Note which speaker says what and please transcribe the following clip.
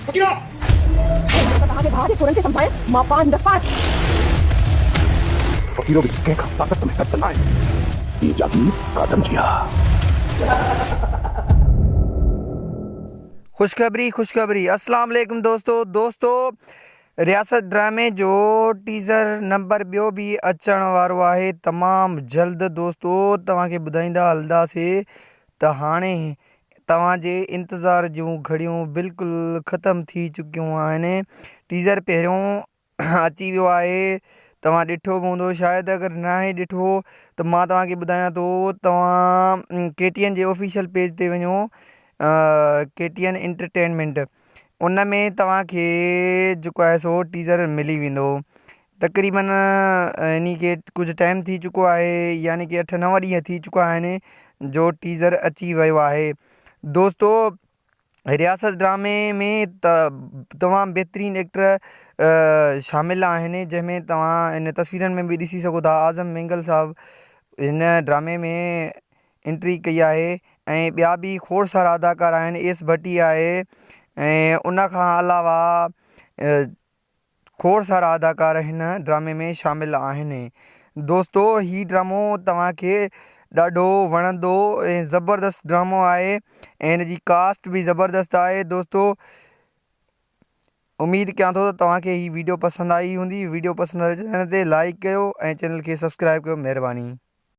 Speaker 1: तव्हांजे भाउ जे छोरनि खे सम्झाए मां पाण ईंदसि पाण।
Speaker 2: फ़क़ीरो बि कंहिंखां ताक़त में घटि न आहे। हीअ जागी कादम जी आहे।
Speaker 3: खुशखबरी अस्सलाम वालेकुम दोस्तों रियासत ड्रामे जो टीज़र नंबर ॿियो बि अचण वारो आहे तमामु जल्द। दोस्तों तव्हांखे ॿुधाईंदा हलंदासीं त हाणे तव्हांजे इंतज़ार जूं घड़ियूं बिल्कुलु ख़तमु थी चुकियूं आहिनि। टीज़र पहिरियों अची वियो आहे, तव्हां ॾिठो बि हूंदो शायदि। अगरि न आहे ॾिठो त मां तव्हांखे ॿुधायां थो, तव्हां KTN जे ऑफिशियल पेज ते वञो, KTN एंटरटेनमेंट, उन में तव्हांखे जेको आहे सो टीज़र मिली वेंदो। तक़रीबन यानी कि कुझु टाइम थी चुको आहे, यानी कि 8-9 ॾींहं थी चुका आहिनि जो टीज़र अची वियो आहे। दोस्तों रियासत ड्रामे में तमामु बहितरीनु एक्टर शामिलु आहिनि, जंहिंमें तव्हां इन तस्वीरनि में बि ॾिसी सघो था। आज़म मेंगल साहब हिन ड्रामे में एंट्री कई आहे ऐं ॿिया बि खोड़ सारा अदाकार आहिनि। एस भट्टी आहे ऐं उन खां अलावा खोड़ सारा अदाकार हिन ड्रामे में शामिलु आहिनि। दोस्तों हीउ ड्रामो तव्हांखे ॾाढो वणंदो ऐं ज़बरदस्त ड्रामो आहे ऐं हिन जी कास्ट बि ज़बरदस्त आहे। दोस्तों उम्मीद कयां थो त तव्हांखे हीअ वीडियो पसंदि आई हूंदी। वीडियो पसंदि अचण ते लाइक कयो ऐं चैनल खे सब्सक्राइब कयो। महिरबानी।